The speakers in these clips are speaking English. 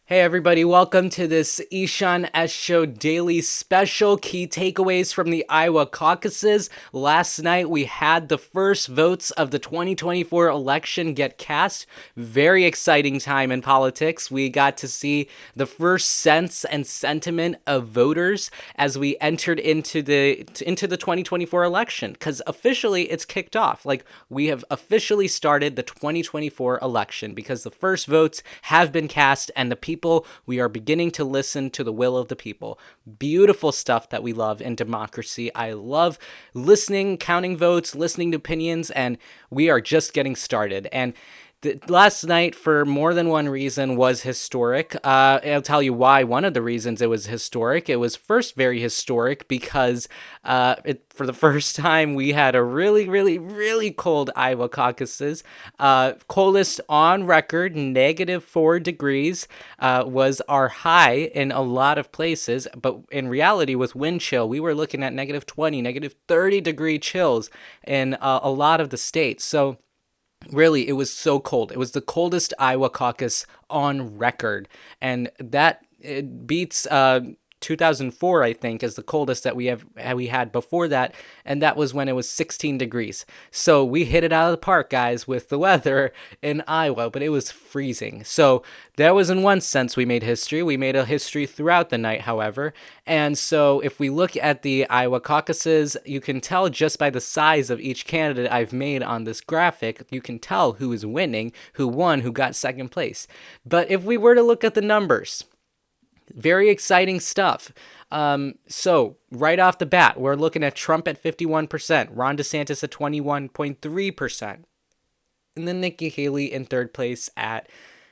Hey everybody, welcome to this Ishan S Show Daily Special. Key takeaways from the Iowa caucuses. Last night we had the first votes of the 2024 election get cast. Very exciting time in politics. We got to see the first sense and sentiment of voters as we entered into the 2024 election, because officially it's kicked off. Like, we have officially started the 2024 election because the first votes have been cast and the people, we are beginning to listen to the will of the people. Beautiful stuff that we love in democracy. I love listening, counting votes, listening to opinions, and we are just getting started. And last night, for more than one reason, was historic. I'll tell you why. One of the reasons it was historic, it was first very historic because for the first time we had a really, really, really cold Iowa caucuses. Coldest on record, -4 degrees was our high in a lot of places. But in reality, with wind chill, we were looking at -20, -30 degree chills in a lot of the states. So really, it was so cold. It was the coldest Iowa caucus on record, and that it beats 2004, I think, is the coldest that we had before that, and that was when it was 16 degrees. So we hit it out of the park, guys, with the weather in Iowa, but it was freezing. So that was, in one sense, we made history. We made a history throughout the night, however. And so if we look at the Iowa caucuses, you can tell just by the size of each candidate I've made on this graphic, you can tell who is winning, who won, who got second place. But if we were to look at the numbers, very exciting stuff. So right off the bat, we're looking at Trump at 51%, Ron DeSantis at 21.3%, and then Nikki Haley in third place at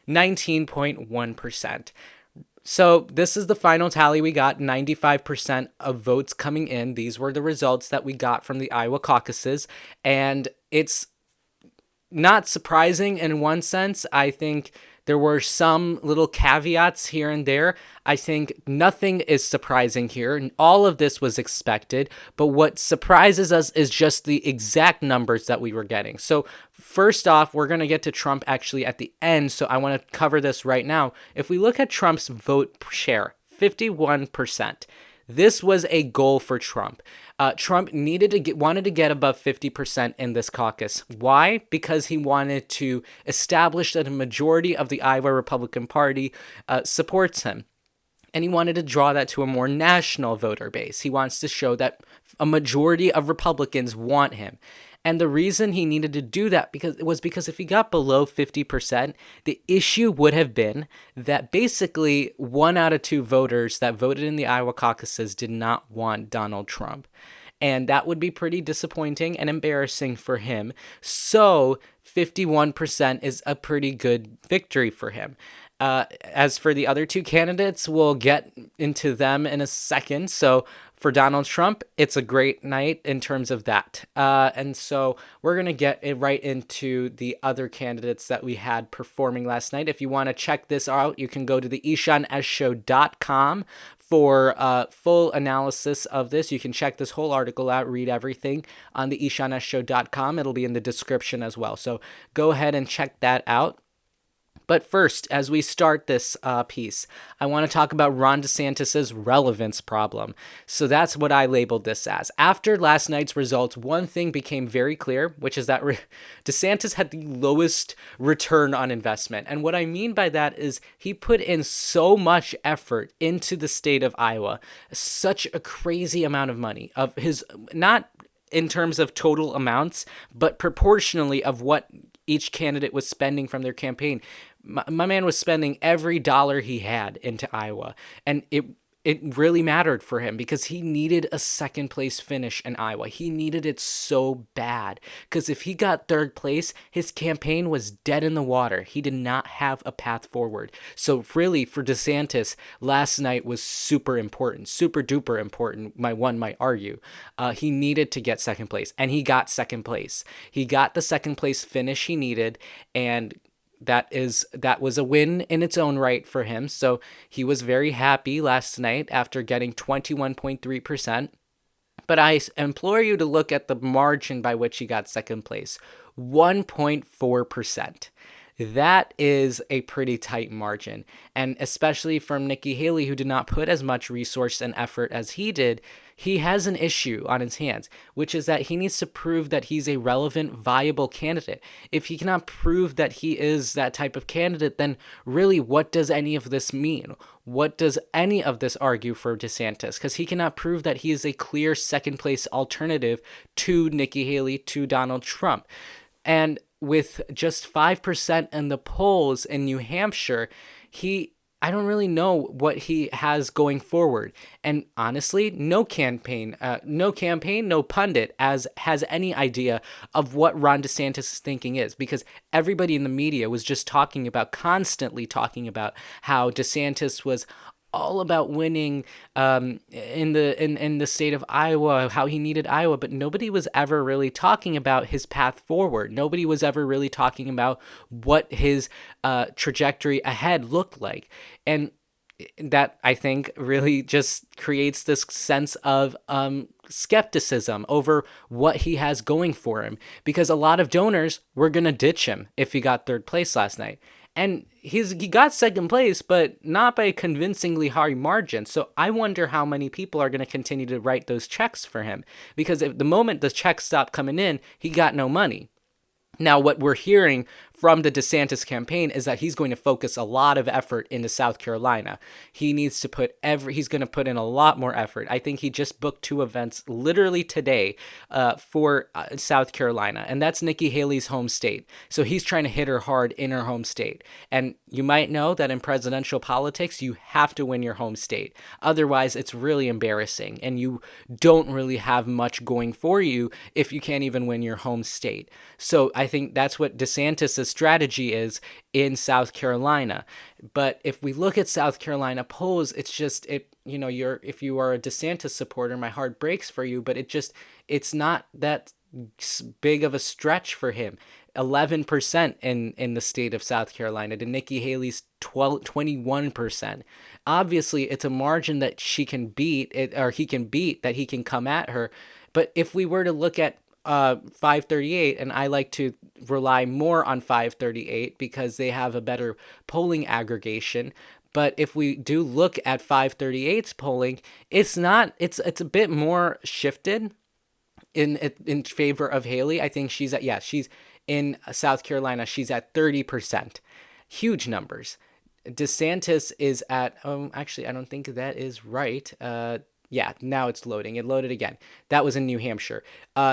19.1%. So this is the final tally. We got 95% of votes coming in. These were the results that we got from the Iowa caucuses, and it's not surprising in one sense. I think there were some little caveats here and there. I think nothing is surprising here, and all of this was expected. But what surprises us is just the exact numbers that we were getting. So first off, we're going to get to Trump actually at the end, so I want to cover this right now. If we look at Trump's vote share, 51%. This was a goal for Trump. Trump wanted to get above 50% in this caucus. Why? Because he wanted to establish that a majority of the Iowa Republican Party supports him. And he wanted to draw that to a more national voter base. He wants to show that a majority of Republicans want him. And the reason he needed to do that because if he got below 50%, the issue would have been that basically 1 out of 2 voters that voted in the Iowa caucuses did not want Donald Trump. And that would be pretty disappointing and embarrassing for him. So 51% is a pretty good victory for him. As for the other 2 candidates, we'll get into them in a second. So for Donald Trump, it's a great night in terms of that. And so we're going to get right into the other candidates that we had performing last night. If you want to check this out, you can go to the ishansshow.com for full analysis of this. You can check this whole article out, read everything on the ishansshow.com. It'll be in the description as well. So go ahead and check that out. But first, as we start this piece, I want to talk about Ron DeSantis' relevance problem. So that's what I labeled this as. After last night's results, one thing became very clear, which is that DeSantis had the lowest return on investment. And what I mean by that is he put in so much effort into the state of Iowa, such a crazy amount of money, of his, not in terms of total amounts, but proportionally of what each candidate was spending from their campaign. My man was spending every dollar he had into Iowa, and it really mattered for him because he needed a second place finish in Iowa. He needed it so bad because if he got third place, his campaign was dead in the water. He did not have a path forward. So really, for DeSantis, last night was super important, super duper important. One might argue. He needed to get second place, and he got second place. He got the second place finish he needed, and that was a win in its own right for him. So he was very happy last night after getting 21.3%. But I implore you to look at the margin by which he got second place, 1.4%. That is a pretty tight margin. And especially from Nikki Haley, who did not put as much resource and effort as he did, he has an issue on his hands, which is that he needs to prove that he's a relevant, viable candidate. If he cannot prove that he is that type of candidate, then really, what does any of this mean? What does any of this argue for DeSantis? Because he cannot prove that he is a clear second place alternative to Nikki Haley, to Donald Trump. And with just 5% in the polls in New Hampshire, I don't really know what he has going forward. And honestly, no campaign, no pundit has any idea of what Ron DeSantis' thinking is, because everybody in the media was just constantly talking about how DeSantis was all about winning in the state of Iowa, how he needed Iowa, but nobody was ever really talking about his path forward. Nobody was ever really talking about what his trajectory ahead looked like. And that, I think, really just creates this sense of skepticism over what he has going for him, because a lot of donors were going to ditch him if he got third place last night. And he got second place, but not by a convincingly high margin. So I wonder how many people are going to continue to write those checks for him, because if the moment the checks stopped coming in, he got no money. Now, what we're hearing from the DeSantis campaign is that he's going to focus a lot of effort into South Carolina. He needs to he's going to put in a lot more effort. I think he just booked 2 events literally today for South Carolina, and that's Nikki Haley's home state. So he's trying to hit her hard in her home state. And you might know that in presidential politics, you have to win your home state. Otherwise, it's really embarrassing, and you don't really have much going for you if you can't even win your home state. So I think that's what DeSantis' strategy is in South Carolina. But if we look at South Carolina polls, it's just, if you are a DeSantis supporter, my heart breaks for you, but it's not that big of a stretch for him. 11% in the state of South Carolina to Nikki Haley's 21%. Obviously, it's a margin that she can beat, he can come at her. But if we were to look at 538, and I like to rely more on 538 because they have a better polling aggregation. But if we do look at 538's polling, it's a bit more shifted in favor of Haley. I think she's in South Carolina, she's at 30%. Huge numbers. DeSantis is at, actually, I don't think that is right. Yeah, now it's loading. It loaded again. That was in New Hampshire.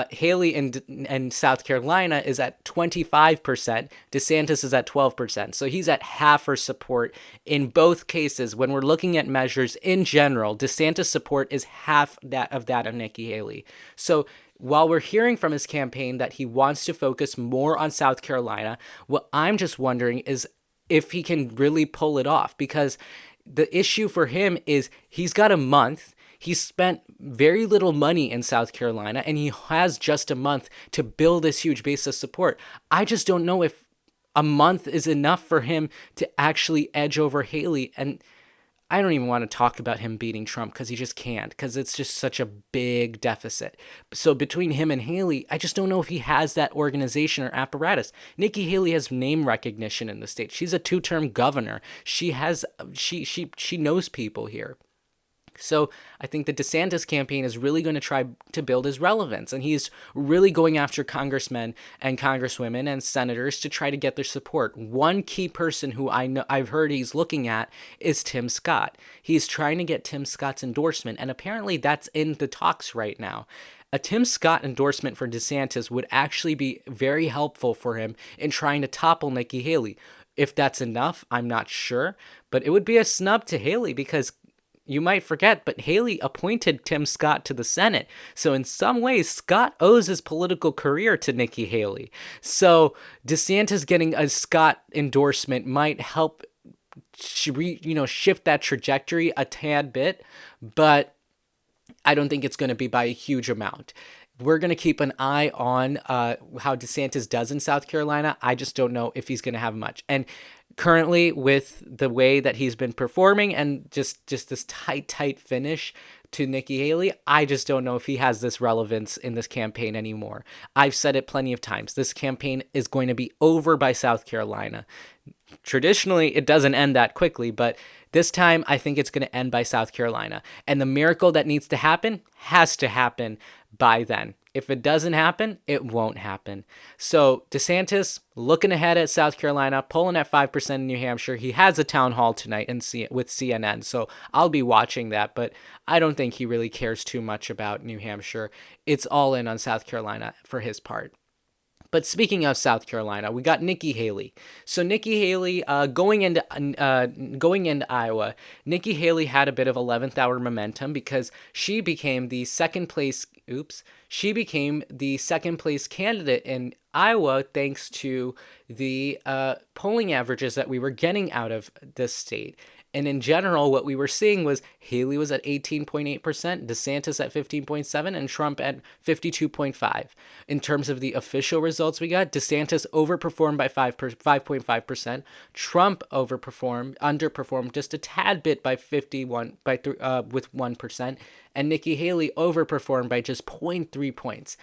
Haley in South Carolina is at 25%. DeSantis is at 12%. So he's at half her support in both cases. When we're looking at measures in general, DeSantis' support is half that of Nikki Haley. So while we're hearing from his campaign that he wants to focus more on South Carolina, what I'm just wondering is if he can really pull it off, because the issue for him is he's got a month. He spent very little money in South Carolina, and he has just a month to build this huge base of support. I just don't know if a month is enough for him to actually edge over Haley. And I don't even want to talk about him beating Trump because he just can't, because it's just such a big deficit. So between him and Haley, I just don't know if he has that organization or apparatus. Nikki Haley has name recognition in the state. She's a 2-term governor. She knows people here. So I think the DeSantis campaign is really going to try to build his relevance, and he's really going after congressmen and congresswomen and senators to try to get their support. One key person who I've heard he's looking at is Tim Scott. He's trying to get Tim Scott's endorsement, and apparently that's in the talks right now. A Tim Scott endorsement for DeSantis would actually be very helpful for him in trying to topple Nikki Haley. If that's enough, I'm not sure, but it would be a snub to Haley, because you might forget, but Haley appointed Tim Scott to the Senate. So in some ways, Scott owes his political career to Nikki Haley. So DeSantis getting a Scott endorsement might help shift that trajectory a tad bit, but I don't think it's going to be by a huge amount. We're going to keep an eye on how DeSantis does in South Carolina. I just don't know if he's going to have much. And currently, with the way that he's been performing and just this tight finish, to Nikki Haley, I just don't know if he has this relevance in this campaign anymore. I've said it plenty of times. This campaign is going to be over by South Carolina. Traditionally, it doesn't end that quickly, but this time I think it's going to end by South Carolina. And the miracle that needs to happen has to happen by then. If it doesn't happen, it won't happen. So DeSantis looking ahead at South Carolina, polling at 5% in New Hampshire. He has a town hall tonight with CNN, so I'll be watching that, but I don't think he really cares too much about New Hampshire. It's all in on South Carolina for his part. But speaking of South Carolina, we got Nikki Haley. So Nikki Haley, going into Iowa, Nikki Haley had a bit of 11th hour momentum because she became the second place candidate in Iowa thanks to the polling averages that we were getting out of this state. And in general, what we were seeing was Haley was at 18.8%, DeSantis at 15.7%, and Trump at 52.5%. In terms of the official results we got, DeSantis overperformed by 5.5%. Trump underperformed just a tad bit by with 1%, and Nikki Haley overperformed by just 0.3 points.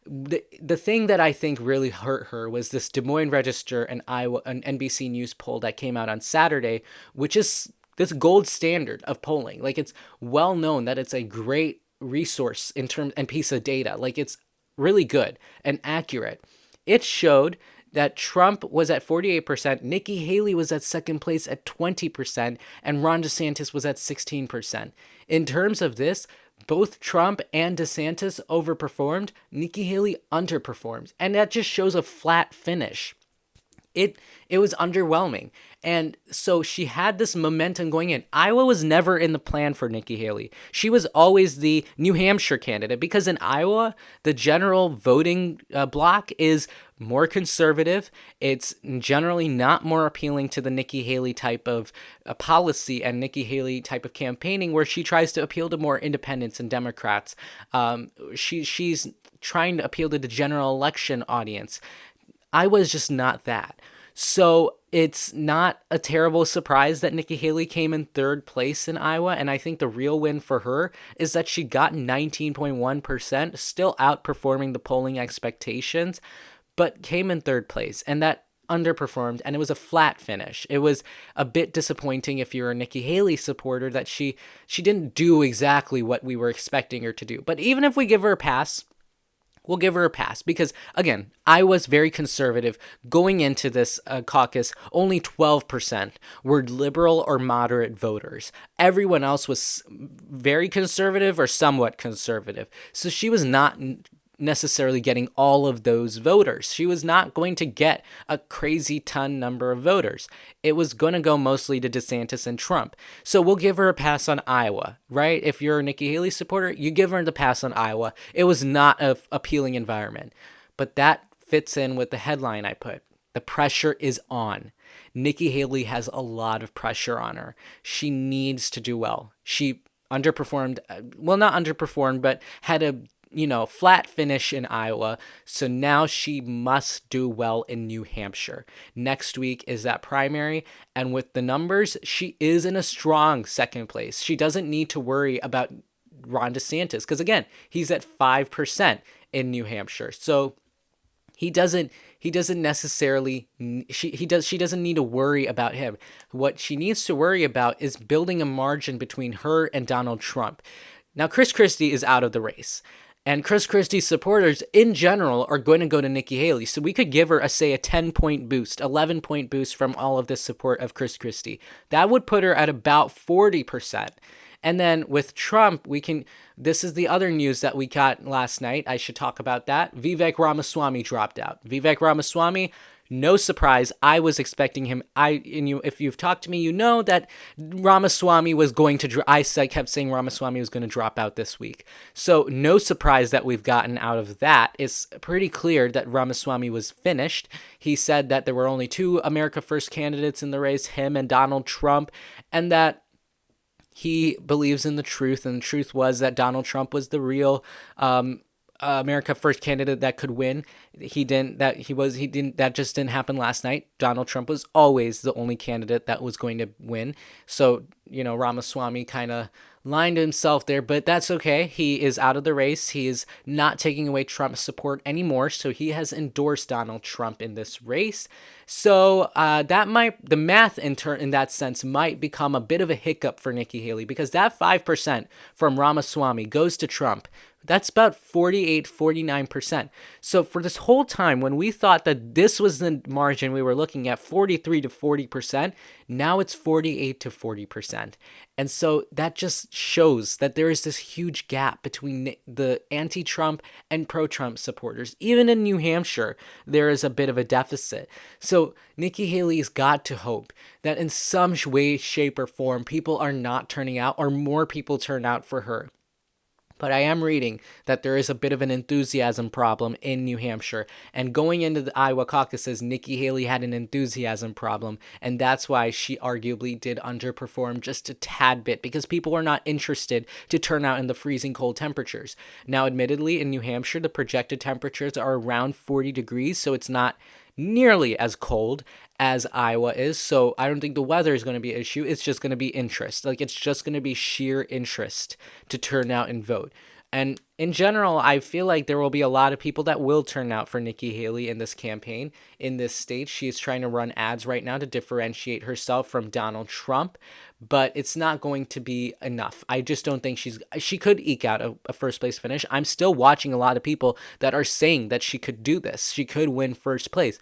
The thing that I think really hurt her was this Des Moines Register and NBC News poll that came out on Saturday, which is this gold standard of polling. Like, it's well known that it's a great resource and piece of data. Like, it's really good and accurate. It showed that Trump was at 48%, Nikki Haley was at second place at 20%, and Ron DeSantis was at 16%. In terms of this, both Trump and DeSantis overperformed. Nikki Haley underperformed. And that just shows a flat finish. It was underwhelming. And so she had this momentum going in. Iowa was never in the plan for Nikki Haley. She was always the New Hampshire candidate because in Iowa, the general voting bloc is more conservative. It's generally not more appealing to the Nikki Haley type of policy and Nikki Haley type of campaigning where she tries to appeal to more independents and Democrats. She's trying to appeal to the general election audience. Iowa's just not that. So it's not a terrible surprise that Nikki Haley came in third place in Iowa. And I think the real win for her is that she got 19.1%, still outperforming the polling expectations, but came in third place. And that underperformed, and it was a flat finish. It was a bit disappointing if you're a Nikki Haley supporter that she didn't do exactly what we were expecting her to do. But even if we give her a pass, we'll give her a pass because, again, Iowa's very conservative. Going into this caucus, only 12% were liberal or moderate voters. Everyone else was very conservative or somewhat conservative. So she was not necessarily getting all of those voters. She was not going to get a crazy ton number of voters. It was going to go mostly to DeSantis and Trump. So we'll give her a pass on Iowa, right? If you're a Nikki Haley supporter, you give her the pass on Iowa. It was not an appealing environment. But that fits in with the headline I put. The pressure is on. Nikki Haley has a lot of pressure on her. She needs to do well. She underperformed, well, not underperformed, but had a flat finish in Iowa. So now she must do well in New Hampshire. Next week is that primary. And with the numbers, she is in a strong second place. She doesn't need to worry about Ron DeSantis because, again, he's at 5% in New Hampshire. So she doesn't need to worry about him. What she needs to worry about is building a margin between her and Donald Trump. Now, Chris Christie is out of the race. And Chris Christie's supporters, in general, are going to go to Nikki Haley. So we could give her, a 10-point boost, 11-point boost from all of this support of Chris Christie. That would put her at about 40%. And then with Trump, this is the other news that we got last night. I should talk about that. Vivek Ramaswamy dropped out. Vivek Ramaswamy, no surprise. I was expecting him. If you've talked to me, you know that Ramaswamy was going to. I kept saying Ramaswamy was going to drop out this week. So no surprise that we've gotten out of that. It's pretty clear that Ramaswamy was finished. He said that there were only two America First candidates in the race, him and Donald Trump, and that he believes in the truth. And the truth was that Donald Trump was the real America First candidate that could win. That just didn't happen last night. Donald Trump was always the only candidate that was going to win. So, Ramaswamy kind of lying to himself there, but that's okay. He is out of the race. He is not taking away Trump's support anymore, so he has endorsed Donald Trump in this race. So the math in that sense might become a bit of a hiccup for Nikki Haley, because that 5% from Ramaswamy goes to Trump. That's about 48, 49%. So for this whole time, when we thought that this was the margin we were looking at, 43 to 40%, now it's 48 to 40%. And so that just shows that there is this huge gap between the anti-Trump and pro-Trump supporters. Even in New Hampshire, there is a bit of a deficit. So Nikki Haley's got to hope that in some way, shape, or form, people are not turning out, or more people turn out for her. But I am reading that there is a bit of an enthusiasm problem in New Hampshire. And going into the Iowa caucuses, Nikki Haley had an enthusiasm problem. And that's why she arguably did underperform just a tad bit, because people were not interested to turn out in the freezing cold temperatures. Now, admittedly, in New Hampshire, the projected temperatures are around 40 degrees, so it's not nearly as cold as Iowa is. So I don't think the weather is going to be an issue. It's just going to be interest. Like, it's just going to be sheer interest to turn out and vote. And in general, I feel like there will be a lot of people that will turn out for Nikki Haley in this campaign in this state. She is trying to run ads right now to differentiate herself from Donald Trump, but it's not going to be enough. I just don't think she could eke out a first place finish. I'm still watching a lot of people that are saying that she could do this. She could win first place.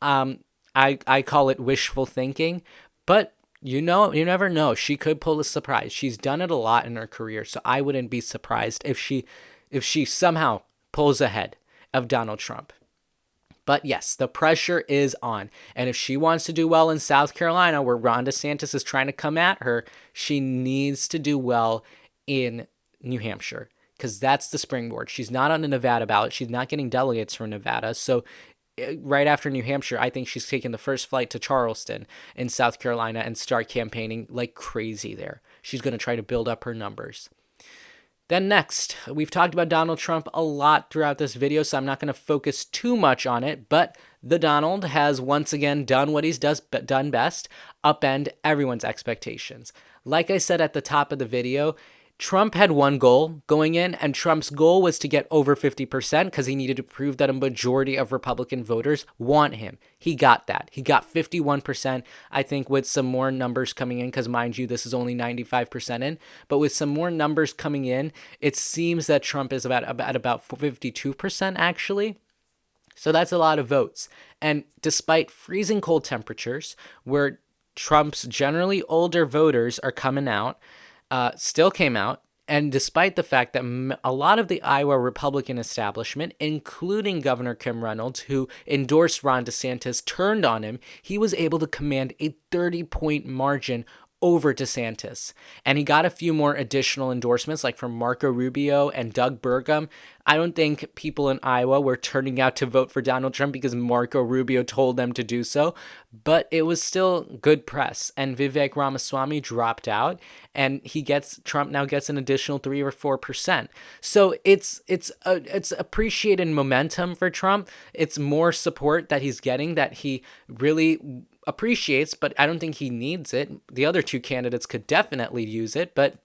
I call it wishful thinking, but you never know. She could pull a surprise. She's done it a lot in her career, so I wouldn't be surprised if she somehow pulls ahead of Donald Trump. But yes, the pressure is on. And if she wants to do well in South Carolina, where Ron DeSantis is trying to come at her, she needs to do well in New Hampshire, because that's the springboard. She's not on the Nevada ballot. She's not getting delegates from Nevada. So right after New Hampshire, I think she's taking the first flight to Charleston in South Carolina and start campaigning like crazy there. She's going to try to build up her numbers. Then next, we've talked about Donald Trump a lot throughout this video, so I'm not going to focus too much on it, but the Donald has once again done what he's done best, upend everyone's expectations. Like I said at the top of the video, Trump had one goal going in, and Trump's goal was to get over 50% because he needed to prove that a majority of Republican voters want him. He got that. He got 51%, I think, with some more numbers coming in, because mind you, this is only 95% in. But with some more numbers coming in, it seems that Trump is about 52% actually. So that's a lot of votes. And despite freezing cold temperatures, where Trump's generally older voters are coming out, still came out, and despite the fact that a lot of the Iowa Republican establishment, including Governor Kim Reynolds, who endorsed Ron DeSantis, turned on him, he was able to command a 30-point margin over DeSantis. And he got a few more additional endorsements, like from Marco Rubio and Doug Burgum. I don't think people in Iowa were turning out to vote for Donald Trump because Marco Rubio told them to do so, but it was still good press. And Vivek Ramaswamy dropped out, and Trump now gets an additional 3 or 4%. So it's appreciated momentum for Trump. It's more support that he's getting that he really appreciates, but I don't think he needs it. The other two candidates could definitely use it, but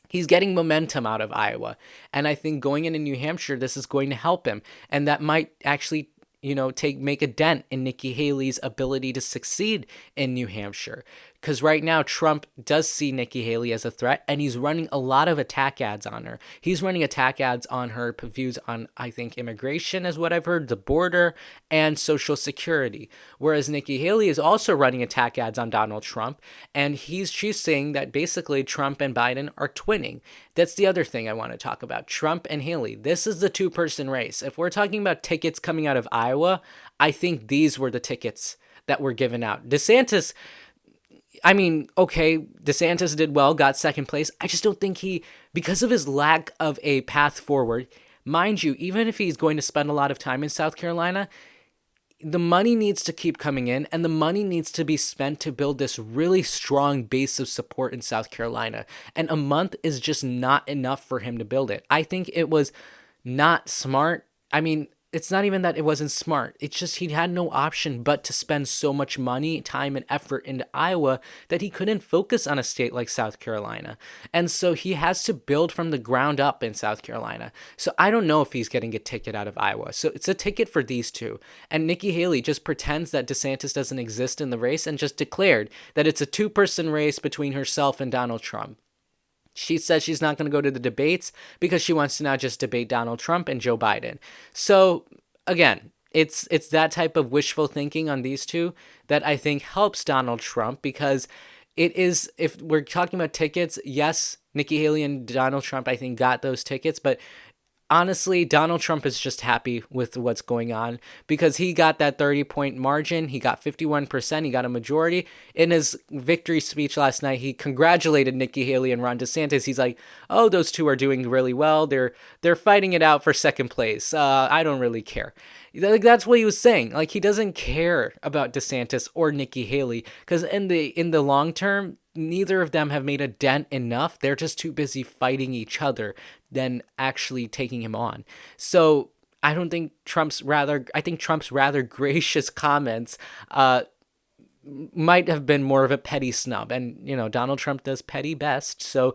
he's getting momentum out of Iowa. And I think going into New Hampshire, this is going to help him. And that might actually, make a dent in Nikki Haley's ability to succeed in New Hampshire. Because right now, Trump does see Nikki Haley as a threat, and he's running a lot of attack ads on her. He's running attack ads on her views on, I think, immigration is what I've heard, the border, and Social Security. Whereas Nikki Haley is also running attack ads on Donald Trump, and she's saying that basically Trump and Biden are twinning. That's the other thing I want to talk about. Trump and Haley. This is the two-person race. If we're talking about tickets coming out of Iowa, I think these were the tickets that were given out. DeSantis did well, got second place. I just don't think because of his lack of a path forward, mind you, even if he's going to spend a lot of time in South Carolina, the money needs to keep coming in, and the money needs to be spent to build this really strong base of support in South Carolina. And a month is just not enough for him to build it. I think it was not smart. it's not even that it wasn't smart. It's just he had no option but to spend so much money, time, and effort into Iowa that he couldn't focus on a state like South Carolina. And so he has to build from the ground up in South Carolina. So I don't know if he's getting a ticket out of Iowa. So it's a ticket for these two. And Nikki Haley just pretends that DeSantis doesn't exist in the race and just declared that it's a two-person race between herself and Donald Trump. She says she's not going to go to the debates because she wants to now just debate Donald Trump and Joe Biden. So again, it's that type of wishful thinking on these two that I think helps Donald Trump, because it is, if we're talking about tickets, yes, Nikki Haley and Donald Trump, I think, got those tickets, but honestly, Donald Trump is just happy with what's going on because he got that 30-point margin. He got 51%. He got a majority. In his victory speech last night, he congratulated Nikki Haley and Ron DeSantis. He's like, "Oh, those two are doing really well. They're fighting it out for second place. I don't really care." Like, that's what he was saying. Like, he doesn't care about DeSantis or Nikki Haley because in the long term, neither of them have made a dent enough. They're just too busy fighting each other than actually taking him on. So I think Trump's rather gracious comments might have been more of a petty snub. And, Donald Trump does petty best. So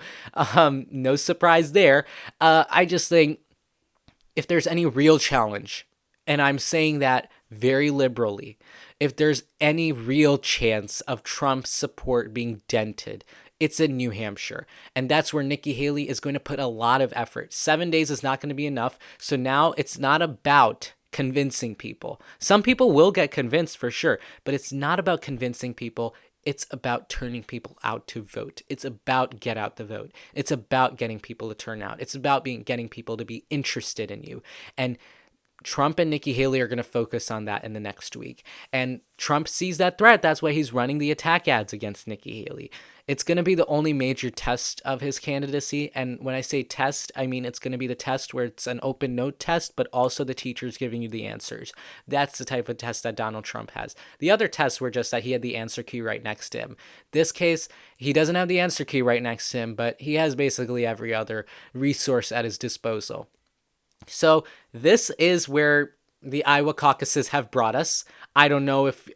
no surprise there. I just think if there's any real challenge, and I'm saying that very liberally, if there's any real chance of Trump's support being dented, it's in New Hampshire. And that's where Nikki Haley is going to put a lot of effort. 7 days is not going to be enough. So now it's not about convincing people. Some people will get convinced for sure, but it's not about convincing people. It's about turning people out to vote. It's about get out the vote. It's about getting people to turn out. It's about getting people to be interested in you. And Trump and Nikki Haley are going to focus on that in the next week. And Trump sees that threat. That's why he's running the attack ads against Nikki Haley. It's going to be the only major test of his candidacy. And when I say test, I mean it's going to be the test where it's an open note test, but also the teachers giving you the answers. That's the type of test that Donald Trump has. The other tests were just that he had the answer key right next to him. This case, he doesn't have the answer key right next to him, but he has basically every other resource at his disposal. So this is where the Iowa caucuses have brought us. I don't know if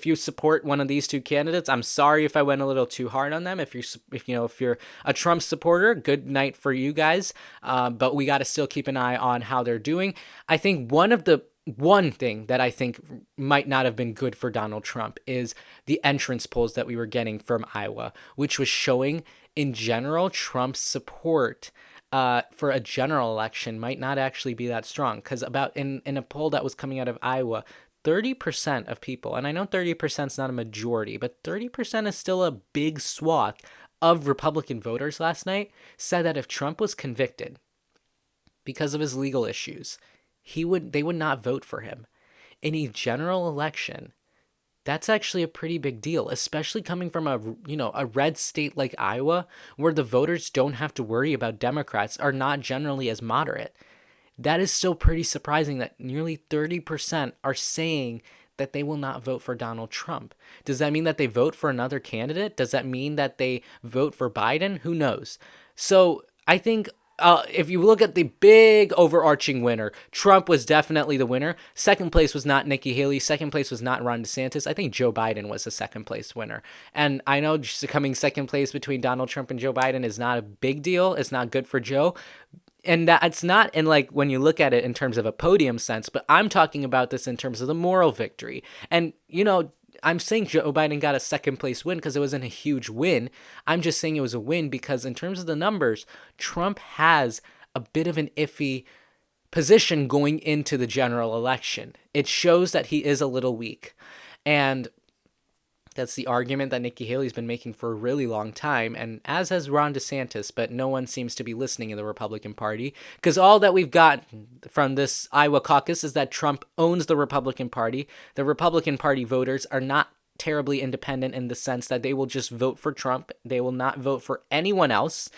you support one of these two candidates. I'm sorry if I went a little too hard on them. If you're a Trump supporter, good night for you guys. But we got to still keep an eye on how they're doing. I think one thing that I think might not have been good for Donald Trump is the entrance polls that we were getting from Iowa, which was showing in general Trump's support for a general election might not actually be that strong, because about in a poll that was coming out of Iowa, 30% of people, and I know 30% is not a majority, but 30% is still a big swath of Republican voters last night, said that if Trump was convicted because of his legal issues, they would not vote for him. In a general election, that's actually a pretty big deal, especially coming from a red state like Iowa, where the voters don't have to worry about Democrats, are not generally as moderate. That is still pretty surprising that nearly 30% are saying that they will not vote for Donald Trump. Does that mean that they vote for another candidate? Does that mean that they vote for Biden? Who knows? So I think if you look at the big overarching winner, Trump was definitely the winner. Second place was not Nikki Haley. Second place was not Ron DeSantis. I think Joe Biden was the second place winner. And I know just coming second place between Donald Trump and Joe Biden is not a big deal. It's not good for Joe. And it's not in when you look at it in terms of a podium sense, but I'm talking about this in terms of the moral victory. And, I'm saying Joe Biden got a second place win because it wasn't a huge win. I'm just saying it was a win because in terms of the numbers, Trump has a bit of an iffy position going into the general election. It shows that he is a little weak. And that's the argument that Nikki Haley's been making for a really long time, and as has Ron DeSantis, but no one seems to be listening in the Republican Party, because all that we've got from this Iowa caucus is that Trump owns the Republican Party. The Republican Party voters are not terribly independent in the sense that they will just vote for Trump. They will not vote for anyone else.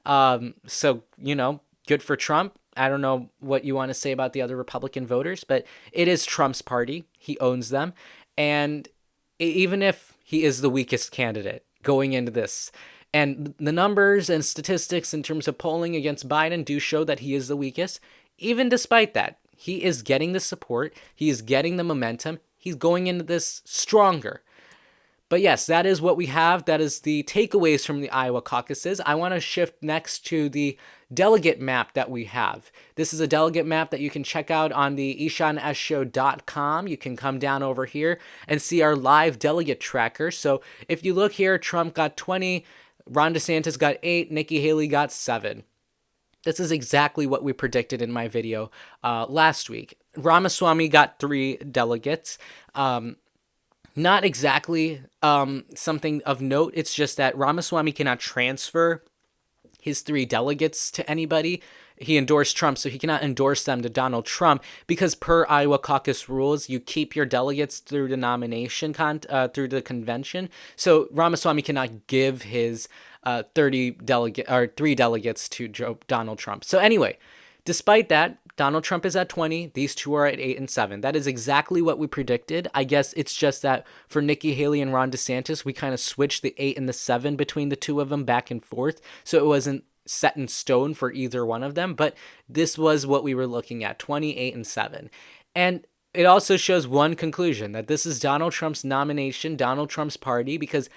So, good for Trump. I don't know what you want to say about the other Republican voters, but it is Trump's party. He owns them. And even if he is the weakest candidate going into this, and the numbers and statistics in terms of polling against Biden do show that he is the weakest, even despite that, He is getting the support. He is getting the momentum. He's going into this stronger. But yes, that is what we have. That is the takeaways from the Iowa caucuses. I want to shift next to the delegate map that we have. This is a delegate map that you can check out on the ishansshow.com. You can come down over here and see our live delegate tracker. So if you look here, Trump got 20, Ron DeSantis got 8, Nikki Haley got 7. This is exactly what we predicted in my video last week. Ramaswamy got 3 delegates. Not exactly something of note. It's just that Ramaswamy cannot transfer his 3 delegates to anybody. He endorsed Trump, so he cannot endorse them to Donald Trump because per Iowa caucus rules, you keep your delegates through the nomination, through the convention. So Ramaswamy cannot give his 3 delegates to Donald Trump. So anyway, despite that, Donald Trump is at 20. These two are at 8 and 7. That is exactly what we predicted. I guess it's just that for Nikki Haley and Ron DeSantis, we kind of switched the 8 and the 7 between the two of them back and forth. So it wasn't set in stone for either one of them. But this was what we were looking at, 28 and 7. And it also shows one conclusion, that this is Donald Trump's nomination, Donald Trump's party, because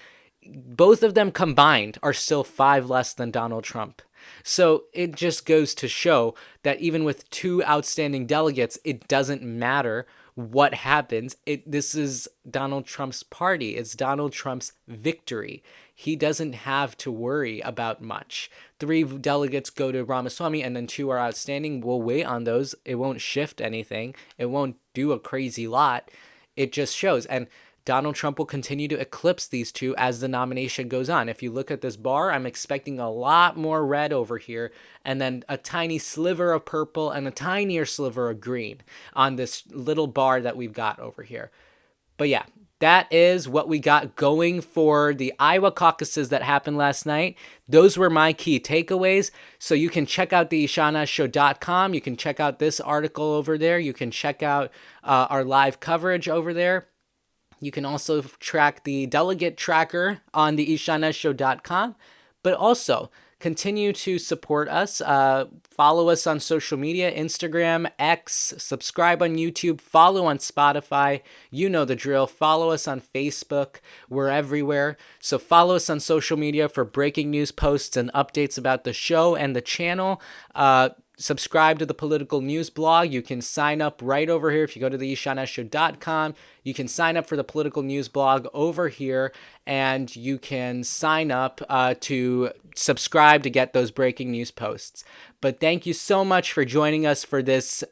both of them combined are still 5 less than Donald Trump. So it just goes to show that even with 2 outstanding delegates, it doesn't matter what happens. This is Donald Trump's party. It's Donald Trump's victory. He doesn't have to worry about much. 3 delegates go to Ramaswamy and then 2 are outstanding. We'll wait on those. It won't shift anything. It won't do a crazy lot. It just shows. And Donald Trump will continue to eclipse these 2 as the nomination goes on. If you look at this bar, I'm expecting a lot more red over here and then a tiny sliver of purple and a tinier sliver of green on this little bar that we've got over here. But yeah, that is what we got going for the Iowa caucuses that happened last night. Those were my key takeaways. So you can check out the ishansshow.com. You can check out this article over there. You can check out our live coverage over there. You can also track the delegate tracker on the ishansshow.com, but also continue to support us. Follow us on social media, Instagram, X, subscribe on YouTube, follow on Spotify. You know the drill. Follow us on Facebook. We're everywhere. So follow us on social media for breaking news posts and updates about the show and the channel. Subscribe to the political news blog. You can sign up right over here. If you go to the ishansshow.com, you can sign up for the political news blog over here, and you can sign up to subscribe to get those breaking news posts. But thank you so much for joining us for this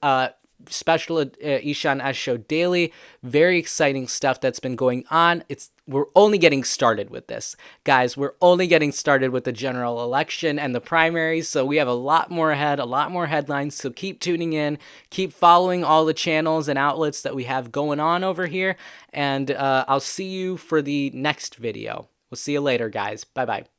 special Ishan S Show Daily. Very exciting stuff that's been going on. We're only getting started with this. Guys, we're only getting started with the general election and the primaries, so we have a lot more ahead, a lot more headlines, so keep tuning in, keep following all the channels and outlets that we have going on over here, and I'll see you for the next video. We'll see you later, guys. Bye-bye.